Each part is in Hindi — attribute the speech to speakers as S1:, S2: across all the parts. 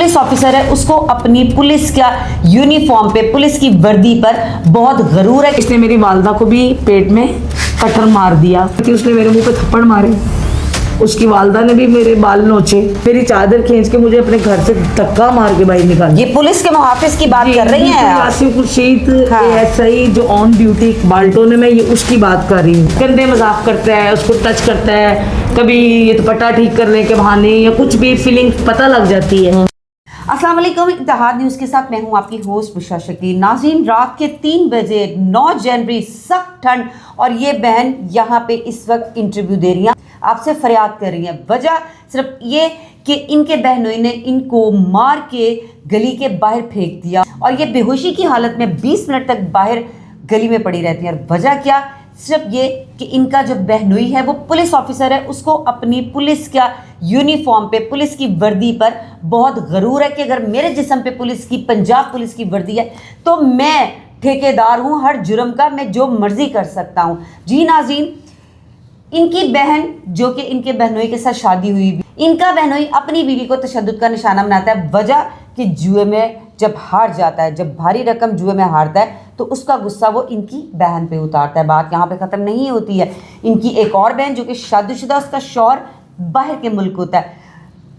S1: पुलिस ऑफिसर है उसको अपनी पुलिस का यूनिफॉर्म पे, पुलिस की वर्दी पर बहुत गरूर है।
S2: इसने मेरी वालदा को भी पेट में कटर मार दिया, उसने मेरे मुंह पे थप्पड़ मारे, उसकी वालदा ने भी मेरे बाल नोचे, मेरी चादर खींच के मुझे अपने घर से धक्का मार के बाहर निकाल।
S1: ये पुलिस के मुहाफिज की बात कर रही हैं आप?
S2: आसिम खुर्शीद एसआई जो ऑन ड्यूटी बाल्टोन है, मैं ये उसकी बात कर रही हूँ। गंदे मजाक करता है, उसको टच करता है, कभी ये दुपट्टा ठीक करने के बहाने या कुछ भी फीलिंग पता लग जाती है।
S1: अस्सलाम वालेकुम, इत्तेहाद न्यूज़ के साथ मैं हूं आपकी होस्ट बुशरा शकील। नाज़रीन, रात के 3 बजे 9 जनवरी, सख्त ठंड, और ये बहन यहाँ पे इस वक्त इंटरव्यू दे रही हैं, आपसे फरियाद कर रही हैं। वजह सिर्फ ये कि इनके बहनोई ने इनको मार के गली के बाहर फेंक दिया और ये बेहोशी की हालत में 20 मिनट तक बाहर गली में पड़ी रहती हैं। और वजह क्या, सिर्फ ये कि इनका जो बहनोई है वो पुलिस ऑफिसर है, उसको अपनी पुलिस का यूनिफॉर्म पे, पुलिस की वर्दी पर बहुत गरूर है कि अगर मेरे जिस्म पे पुलिस की, पंजाब पुलिस की वर्दी है तो मैं ठेकेदार हूँ हर जुर्म का, मैं जो मर्जी कर सकता हूँ। जी नाज़रीन, इनकी बहन जो कि इनके बहनोई के साथ शादी हुई, इनका बहनोई अपनी बीवी को तशद्दुद का निशाना बनाता है। वजह कि जुए में जब हार जाता है, जब भारी रकम जुए में हारता है तो उसका गुस्सा वो इनकी बहन पे उतारता है। बात यहाँ पे ख़त्म नहीं होती है। इनकी एक और बहन जो कि शादीशुदा, उसका शौहर बाहर के मुल्क होता है।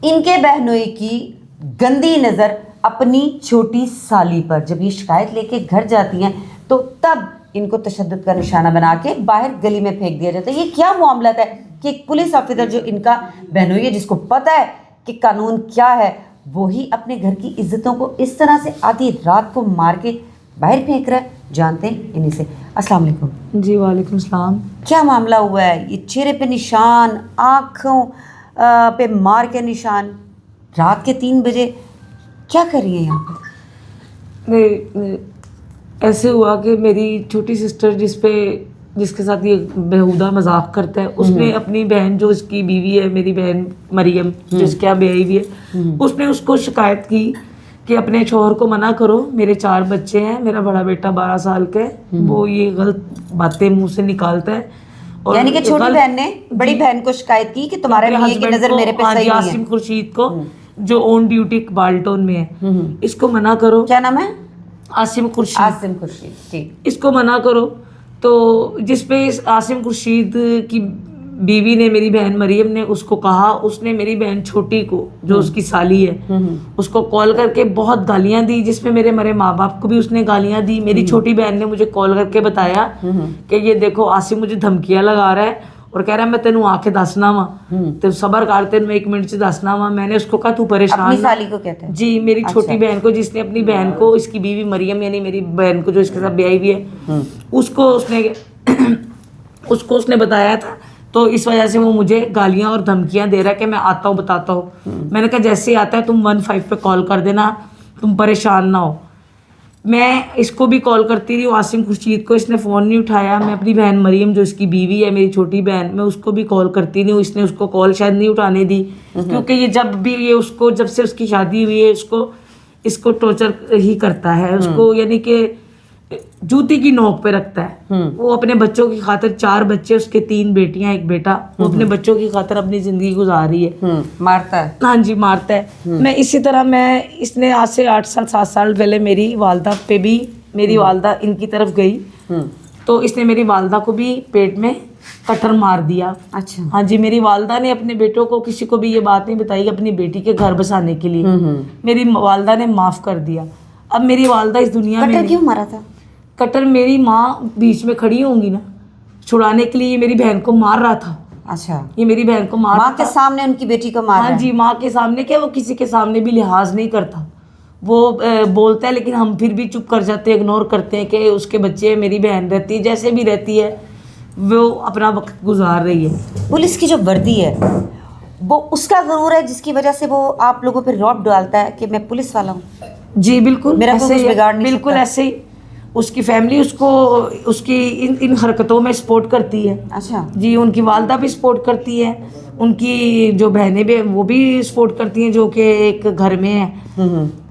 S1: इनके बहनोई की गंदी नज़र अपनी छोटी साली पर, जब ये शिकायत लेके घर जाती हैं तो तब इनको तशद्दुद का निशाना बना के बाहर गली में फेंक दिया जाता है। ये क्या मामला है कि एक पुलिस ऑफिसर जो इनका बहनोई है, जिसको पता है कि कानून क्या है, वो ही अपने घर की इज्जतों को इस तरह से आधी रात को मार के बाहर फेंक रहा है। जानते हैं इन्हीं से। अस्सलाम वालेकुम।
S2: जी वालेकुम सलाम।
S1: क्या मामला हुआ है? ये चेहरे पे निशान, आँखों पे मार के निशान, रात के 3 बजे क्या कर रही है यहाँ पे?
S2: ऐसे हुआ कि मेरी छोटी सिस्टर जिसके साथ ये बेहुदा मजाक करता है, उसने अपनी बहन जो इसकी बीवी है, मेरी बहन मरियम जिसके यहाँ ब्याही हुई है, उसने उसको शिकायत की कि अपने शौहर को मना करो, मेरे 4 बच्चे हैं, मेरा बड़ा बेटा 12 साल का है, वो ये गलत बातें मुंह से निकालता है। और
S1: यानी कि छोटी बहन ने बड़ी बहन को शिकायत की कि तुम्हारे मियां की नजर मेरे पे सही नहीं है।
S2: आसिम खुर्शीद को जो ऑन ड्यूटी बाल्टोन में है, इसको मना करो।
S1: क्या नाम है?
S2: आसिम खुर्शीद।
S1: आसिम खुर्शीद, ठीक।
S2: इसको मना करो। तो जिसपे आसिम खुर्शीद की बीवी ने, मेरी बहन मरियम ने उसको कहा, उसने मेरी बहन छोटी को, जो उसकी साली है, उसको कॉल करके बहुत गालियां दी, जिसमें मेरे मरे माँ बाप को भी उसने गालियां दी। मेरी छोटी बहन ने मुझे कॉल करके बताया कि ये देखो आसिम मुझे धमकियां लगा रहा है और कह रहा है मैं तेनू आके दसना वा, तो सबर कर, तेनू 1 मिनट से दसना वा। मैंने उसको कहा तू परेशान।
S1: अपनी साली को कहते हैं?
S2: जी, मेरी छोटी बहन को, जिसने अपनी बहन को, इसकी बीवी मरियम यानी मेरी बहन को जो इसके साथ ब्याही हुई है, उसको उसने बताया था। तो इस वजह से वो मुझे गालियां और धमकियां दे रहा है कि मैं आता हूँ, बताता हूँ। मैंने कहा जैसे ही आता है तुम 15 पे कॉल कर देना, तुम परेशान ना हो। मैं इसको भी कॉल करती रही हूँ, आसिम खुर्शीद को, इसने फ़ोन नहीं उठाया। मैं अपनी बहन मरियम जो इसकी बीवी है, मेरी छोटी बहन, मैं उसको भी कॉल करती रही हूँ, इसने उसको कॉल शायद नहीं उठाने दी, क्योंकि ये जब से उसकी शादी हुई है इसको टॉर्चर ही करता है, उसको यानी कि जूती की नोक पे रखता है। वो अपने बच्चों की खातिर, 4 बच्चे उसके, 3 बेटियां 1 बेटा, वो अपने बच्चों की खातिर अपनी जिंदगी गुजार रही है।
S1: मारता है?
S2: हाँ जी, मारता है। मैं इसी तरह इसने आज से 8 साल 7 साल पहले मेरी वालदा पे भी, मेरी वालदा इनकी तरफ गई तो इसने मेरी वालदा को भी पेट में कटर मार दिया।
S1: अच्छा।
S2: हाँ जी, मेरी वालदा ने अपने बेटों को, किसी को भी ये बात नहीं बताई अपनी बेटी के घर बसाने के लिए। मेरी वालदा ने माफ कर दिया। अब मेरी वालदा इस दुनिया में
S1: कटर क्यों मारा था?
S2: कटर मेरी माँ बीच में खड़ी होंगी ना, छुड़ाने के लिए ये मेरी बहन को मार रहा था।
S1: अच्छा,
S2: ये मेरी बहन को मार
S1: माँ के सामने उनकी बेटी को मारा?
S2: हाँ जी, माँ के सामने क्या, वो किसी के सामने भी लिहाज नहीं करता। वो बोलता है लेकिन हम फिर भी चुप कर जाते हैं, इग्नोर करते हैं कि उसके बच्चे, मेरी बहन रहती है, जैसे भी रहती है वो अपना वक्त गुजार रही है।
S1: पुलिस की जो वर्दी है वो उसका गरूर है जिसकी वजह से वो आप लोगों पे रौब डालता है कि मैं पुलिस वाला हूँ।
S2: जी बिल्कुल,
S1: मेरा कुछ बिगाड़ नहीं
S2: बिल्कुल ऐसे ही उसकी फैमिली उसको उसकी इन हरकतों में सपोर्ट करती है।
S1: अच्छा
S2: जी, उनकी वालदा भी सपोर्ट करती है, उनकी जो बहनें भी वो भी सपोर्ट करती हैं, जो कि एक घर में है,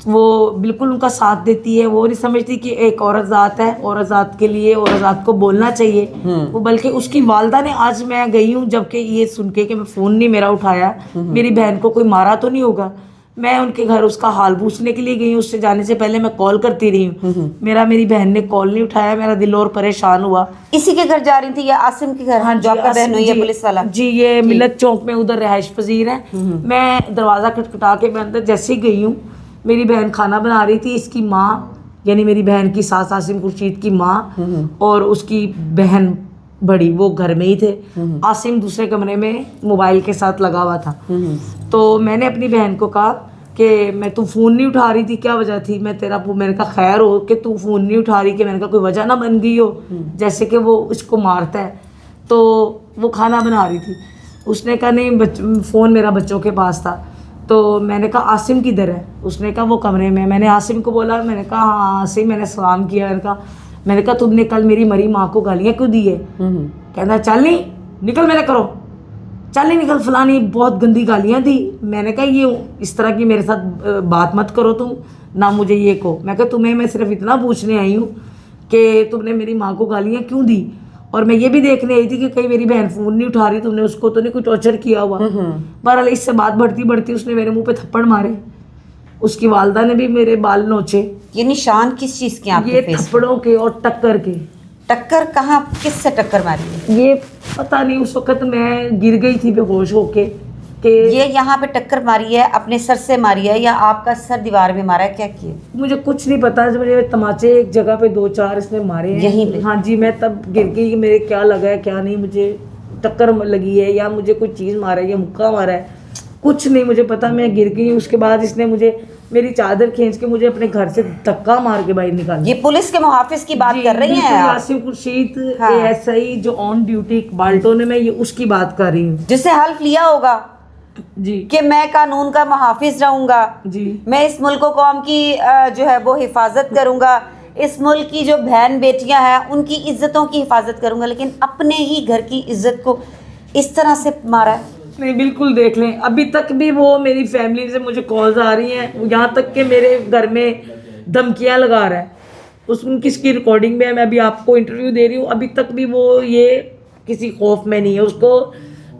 S2: वो बिल्कुल उनका साथ देती है। वो नहीं समझती कि एक औरत ज़ात है, औरत ज़ात के लिए औरत ज़ात को बोलना चाहिए। वो बल्कि उसकी वालदा ने, आज मैं गई हूँ जबकि ये सुन के कि मैं फ़ोन नहीं मेरा उठाया, मेरी बहन को कोई मारा तो नहीं होगा, मैं उनके घर उसका हाल पूछने के लिए गई हूँ, उससे जाने से पहले मैं कॉल करती रही हूँ। मेरी बहन ने कॉल नहीं उठाया, मेरा दिल और परेशान हुआ।
S1: इसी के घर जा रही थी या आसिम के घर?
S2: हाँ
S1: जो आपका बहन हुई है पुलिस वाला?
S2: जी, ये मिलत चौक में उधर रिहाइश पजीर है। मैं दरवाज़ा खटखटा के मैं अंदर जैसे ही गई हूँ, मेरी बहन खाना बना रही थी। इसकी माँ यानी मेरी बहन की सास आसिम खुर्शीद की माँ और उसकी बहन बड़ी, वो घर में ही थे। आसिम दूसरे कमरे में मोबाइल के साथ लगा हुआ था। तो मैंने अपनी बहन को कहा कि मैं, तू फ़ोन नहीं उठा रही थी, क्या वजह थी? मैंने कहा खैर हो कि तू फ़ोन नहीं उठा रही, कि मैंने कहा कोई वजह ना बन गई हो जैसे कि वो इसको मारता है। तो वो खाना बना रही थी। उसने कहा नहीं, फ़ोन मेरा बच्चों के पास था। तो मैंने कहा आसिम किधर है? उसने कहा वो कमरे में। मैंने आसिम को बोला, मैंने कहा हाँ आसिम, मैंने सलाम किया। मैंने कहा तुमने कल मेरी मरी माँ को गालियाँ क्यों दी है? कहना चल नहीं निकल मेरे करो, चल नहीं निकल, फलानी बहुत गंदी गालियाँ दी। मैंने कहा ये इस तरह की मेरे साथ बात मत करो तुम, ना मुझे ये को। मैं कहा तुम्हें मैं सिर्फ इतना पूछने आई हूँ कि तुमने मेरी माँ को गालियाँ क्यों दी, और मैं ये भी देखने आई थी कि कहीं मेरी बहन फ़ोन नहीं उठा रही, तुमने उसको तो नहीं कुछ टॉर्चर किया हुआ। बहरहाल इससे बात बढ़ती बढ़ती उसने मेरे मुंह पे थप्पड़ मारे। उसकी वालदा ने भी मेरे बाल नोचे।
S1: ये निशान किस चीज के आपके
S2: ये
S1: फेस?
S2: थप्पड़ों के और टक्कर के।
S1: टक्कर कहाँ, किससे टक्कर मारी है?
S2: ये पता नहीं, उस वक्त मैं गिर गई थी बेहोश होके कि
S1: ये यहाँ पे टक्कर मारी है, अपने सर से मारी है या आपका सर दीवार में मारा है, क्या किया?
S2: मुझे कुछ नहीं पता। मुझे तमाचे एक जगह पे 2-4 इसने मारे हैं
S1: यहीं पे?
S2: हाँ जी, मैं तब गिर गई कि मेरे क्या लगा है क्या नहीं, मुझे टक्कर लगी है या मुझे कोई चीज़ मारा है या मुक्का मारा है, कुछ नहीं मुझे पता। मैं गिर गई। उसके बाद इसने मुझे मेरी चादर खींच के मुझे अपने घर से धक्का मार के बाहर निकाला।
S1: ये पुलिस के मुहाफिज की बात कर रही हैं आप?
S2: आसिम खुर्शीद
S1: हाँ।
S2: ASI जो ऑन ड्यूटी बाल्टो ने, मैं ये उसकी बात कर रही हूँ।
S1: जिससे हल्फ लिया होगा
S2: जी
S1: कि मैं कानून का मुहाफिज रहूंगा,
S2: जी,
S1: मैं इस मुल्क कौम की जो है वो हिफाजत करूंगा, इस मुल्क की जो बहन बेटियां हैं उनकी इज्जतों की हिफाजत करूंगा, लेकिन अपने ही घर की इज्जत को इस तरह से मारा है।
S2: नहीं बिल्कुल देख लें, अभी तक भी वो मेरी फैमिली से मुझे कॉल्स आ रही हैं, यहाँ तक कि मेरे घर में धमकियाँ लगा रहा है। किसकी रिकॉर्डिंग में है, मैं अभी आपको इंटरव्यू दे रही हूँ, अभी तक भी वो ये किसी खौफ में नहीं है। उसको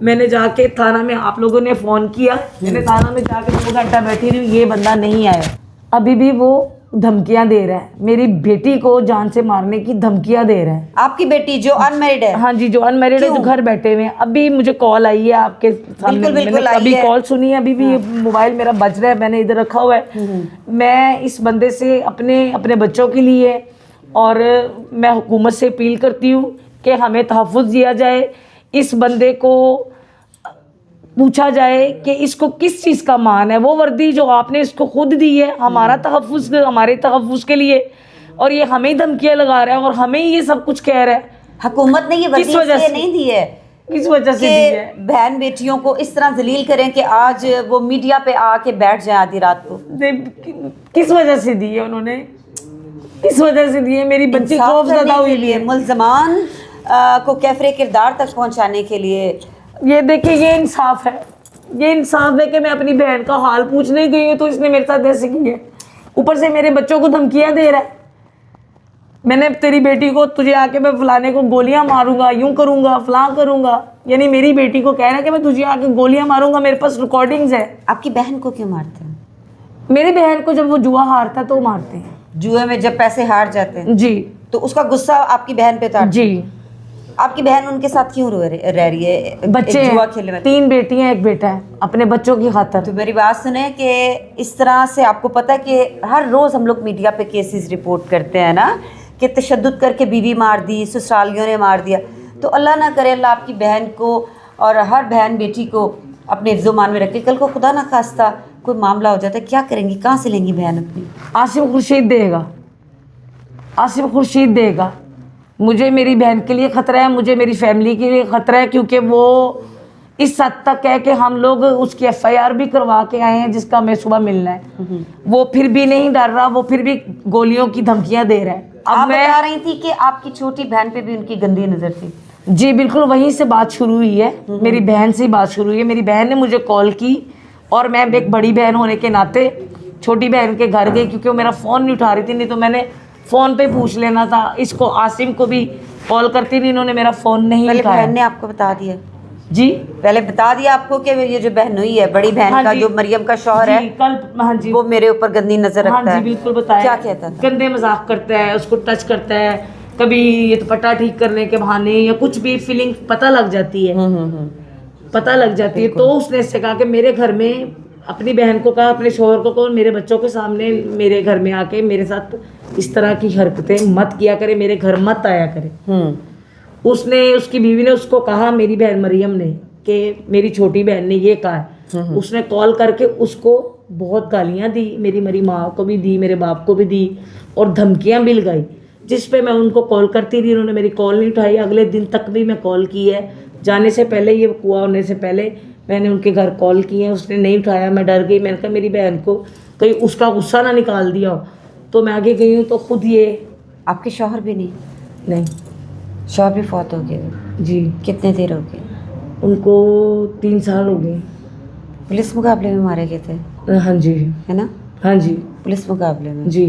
S2: मैंने जाके थाना में, आप लोगों ने फ़ोन किया, मैंने थाना में जाके 2 घंटा बैठी रही हूँ, ये बंदा नहीं आया। अभी भी वो धमकियां दे रहा है, मेरी बेटी को जान से मारने की धमकियां दे रहा है।
S1: आपकी बेटी जो अनमैरिड है?
S2: हाँ जी, जो अनमैरिड है, जो घर बैठे हुए हैं। अभी मुझे कॉल आई है आपके सामने,
S1: बिल्कुल
S2: मैंने अभी कॉल सुनी है, अभी भी मोबाइल मेरा बज रहा है, मैंने इधर रखा हुआ है। मैं इस बंदे से अपने बच्चों के लिए, और मैं हुकूमत से अपील करती हूँ कि हमें तहफ़्फ़ुज़ दिया जाए, इस बंदे को पूछा जाए कि इसको किस चीज़ का मान है। वो वर्दी जो आपने इसको खुद दी है हमारे तहफ़्फ़ुज़ के लिए, और ये हमें धमकियाँ लगा रहा है और हमें ये सब कुछ कह रहा है।
S1: हुकूमत ने ये वर्दी इसलिए नहीं दी है,
S2: किस वजह से दी है?
S1: बहन बेटियों को इस तरह जलील करें कि आज वो मीडिया पे आके बैठ जाए आधी रात को।
S2: किस वजह से दी है उन्होंने? किस वजह से दी है? मेरी बच्ची खौफज़दा हुई है।
S1: मुल्ज़मान को कैफरे किरदार तक पहुंचाने के लिए।
S2: ये देखिए, ये इंसाफ है, ये इंसाफ है कि मैं अपनी बहन का हाल पूछने गई हूँ तो इसने मेरे साथ ऐसे की है। ऊपर से मेरे बच्चों को धमकियाँ दे रहा है। मैंने तेरी बेटी को, तुझे आके मैं फलाने को गोलियां मारूंगा, यूं करूंगा, फलां करूंगा, यानी मेरी बेटी को कह रहा है कि मैं तुझे आके गोलियां मारूंगा। मेरे पास रिकॉर्डिंग्स है।
S1: आपकी बहन को क्यों मारते हैं?
S2: मेरी बहन को जब वो जुआ हारता है तो मारते हैं।
S1: जुए में जब पैसे हार जाते हैं
S2: जी,
S1: तो उसका गुस्सा आपकी बहन पे था?
S2: जी।
S1: आपकी बहन उनके साथ क्यों रह रही है?
S2: बच्चे
S1: जुआ खेलने में
S2: 3 बेटियां 1 बेटा है, अपने बच्चों की खातिर।
S1: तो मेरी बात सुने कि इस तरह से आपको पता है कि हर रोज़ हम लोग मीडिया पे केसेस रिपोर्ट करते हैं ना कि तशद्दुद करके बीवी मार दी, ससुरालियों ने मार दिया। तो अल्लाह ना करे, अल्लाह आपकी बहन को और हर बहन बेटी को अपने हिफ्ज़-ओ-मान में रखे। कल को खुदा ना खास्ता कोई मामला हो जाता है, क्या करेंगी? कहाँ से लेंगी बहन अपनी?
S2: आसिम खुर्शीद देगा, आसिम खुर्शीद देगा। मुझे मेरी बहन के लिए ख़तरा है, मुझे मेरी फैमिली के लिए ख़तरा है, क्योंकि वो इस हद तक है कि हम लोग उसकी FIR भी करवा के आए हैं, जिसका हमें सुबह मिलना है। वो फिर भी नहीं डर रहा, वो फिर भी गोलियों की धमकियां दे रहा है।
S1: आप बता रही थी कि आपकी छोटी बहन पे भी उनकी गंदी नज़र थी।
S2: जी बिल्कुल, वहीं से बात शुरू हुई है, मेरी बहन से ही बात शुरू हुई है। मेरी बहन ने मुझे कॉल की और मैं एक बड़ी बहन होने के नाते छोटी बहन के घर गई, क्योंकि वो मेरा फ़ोन नहीं उठा रही थी। नहीं तो मैंने फ़ोन पे पूछ लेना था। इसको आसिम को भी कॉल करती थी, इन्होंने मेरा फ़ोन नहीं उठाया।
S1: बहन ने आपको बता दिया?
S2: जी
S1: पहले बता दिया आपको कि ये जो बहन हुई है, बड़ी बहन
S2: हाँ
S1: का
S2: जी।
S1: जो मरियम का शौहर
S2: जी,
S1: है,
S2: कल हाँ जी
S1: वो मेरे ऊपर गंदी नजर
S2: हाँ
S1: रखता
S2: जी
S1: है।
S2: बिल्कुल बताया।
S1: क्या कहता था?
S2: गंदे मजाक करता है, उसको टच करता है, कभी ये दुपट्टा ठीक करने के बहाने या कुछ भी फीलिंग पता लग जाती है, पता लग जाती है। तो उसने इससे कहा कि मेरे घर में, अपनी बहन को कहा, अपने शोहर को कहो, मेरे बच्चों के सामने मेरे घर में आके मेरे साथ इस तरह की हरकतें मत किया करे, मेरे घर मत आया करे। उसने, उसकी बीवी ने उसको कहा, मेरी बहन मरियम ने, कि मेरी छोटी बहन ने ये कहा है। उसने कॉल करके उसको बहुत गालियां दी, मेरी माँ को भी दी, मेरे बाप को भी दी, और धमकियां भी लगाई, जिस पे मैं उनको कॉल करती रही, उन्होंने मेरी कॉल नहीं उठाई। अगले दिन तक भी मैं कॉल की है, जाने से पहले, ये हुआ होने से पहले मैंने उनके घर कॉल की है, उसने नहीं उठाया। मैं डर गई, मैंने कहा मेरी बहन को कहीं उसका गुस्सा ना निकाल दिया हो। तो मैं आगे गई हूँ तो खुद ये
S1: आपके शौहर भी
S2: नहीं
S1: शौहर भी फौत हो गए?
S2: जी,
S1: कितने देर हो गए?
S2: उनको 3 साल हो गए।
S1: पुलिस मुकाबले में मारे गए थे,
S2: हाँ जी,
S1: है ना?
S2: हाँ जी,
S1: पुलिस मुकाबले में।
S2: जी।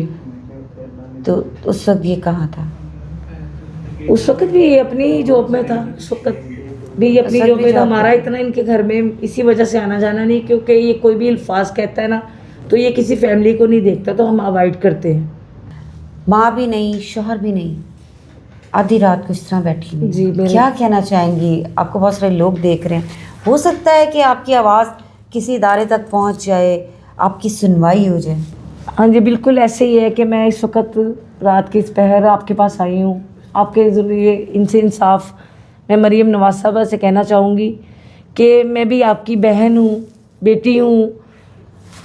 S1: तो उस वक्त ये कहाँ था?
S2: उस वक्त भी ये अपनी जॉब में था, उस वक्त भी ये अपनी
S1: उस वक्त
S2: जॉब
S1: भी
S2: में था।
S1: जॉब
S2: हमारा इतना इनके घर में इसी वजह से आना जाना नहीं, क्योंकि ये कोई भी अल्फाज कहता है ना, तो ये किसी फैमिली को नहीं देखता, तो हम अवॉइड करते हैं।
S1: माँ भी नहीं, शौहर भी नहीं, आधी रात को इस तरह बैठी हुई।
S2: जी, मेरे-
S1: क्या कहना चाहेंगी? आपको बहुत सारे लोग देख रहे हैं, हो सकता है कि आपकी आवाज़ किसी इदारे तक पहुंच जाए, आपकी सुनवाई हो जाए।
S2: हाँ जी, बिल्कुल ऐसे ही है कि मैं इस वक्त रात के इस पहर आपके पास आई हूँ, आपके ज़रिए इनसे इंसाफ मैं मरियम नवाज साहबा से कहना चाहूँगी कि मैं भी आपकी बहन हूँ, बेटी हूँ,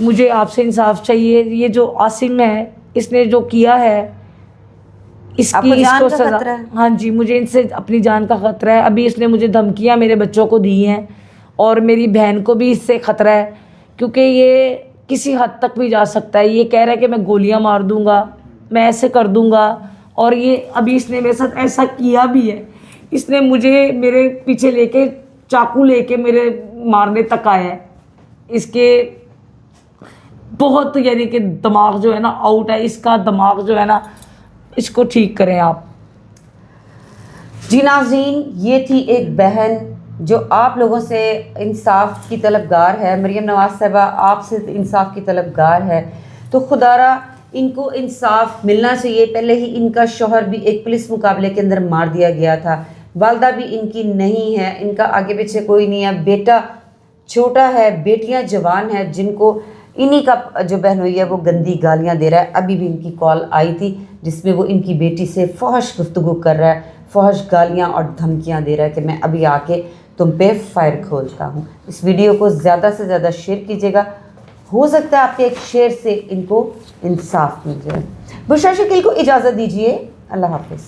S2: मुझे आपसे इंसाफ चाहिए। ये जो आसिम है, इसने जो किया है, इसकी
S1: आपको जान
S2: इसको
S1: का
S2: सजा।
S1: खतरा है?
S2: हाँ जी, मुझे इनसे अपनी जान का खतरा है। अभी इसने मुझे धमकियाँ मेरे बच्चों को दी हैं, और मेरी बहन को भी इससे खतरा है, क्योंकि ये किसी हद तक भी जा सकता है। ये कह रहा है कि मैं गोलियां मार दूंगा, मैं ऐसे कर दूंगा, और ये अभी इसने मेरे साथ ऐसा किया भी है। इसने मुझे मेरे पीछे लेके चाकू लेके मेरे मारने तक आया है। इसके बहुत, यानी कि दिमाग जो है ना आउट है, इसका दिमाग जो है ना, इसको ठीक करें आप।
S1: जी नाज़रीन, ये थी एक बहन जो आप लोगों से इंसाफ की तलबगार है। मरियम नवाज साहिबा आपसे इंसाफ की तलबगार है, तो खुदारा इनको इंसाफ मिलना चाहिए। पहले ही इनका शौहर भी एक पुलिस मुकाबले के अंदर मार दिया गया था, वालदा भी इनकी नहीं है, इनका आगे पीछे कोई नहीं है, बेटा छोटा है, बेटियां जवान है, जिनको इन्हीं का जो बहन हुई है वो गंदी गालियां दे रहा है। अभी भी इनकी कॉल आई थी जिसमें वो इनकी बेटी से फहश गुफ्तगू कर रहा है, फहश गालियां और धमकियां दे रहा है कि मैं अभी आके तुम पे फायर खोलता हूँ। इस वीडियो को ज़्यादा से ज़्यादा शेयर कीजिएगा, हो सकता है आपके एक शेयर से इनको इंसाफ मिल जाए। बुशरा शकील को इजाज़त दीजिए, अल्लाह हाफिज़।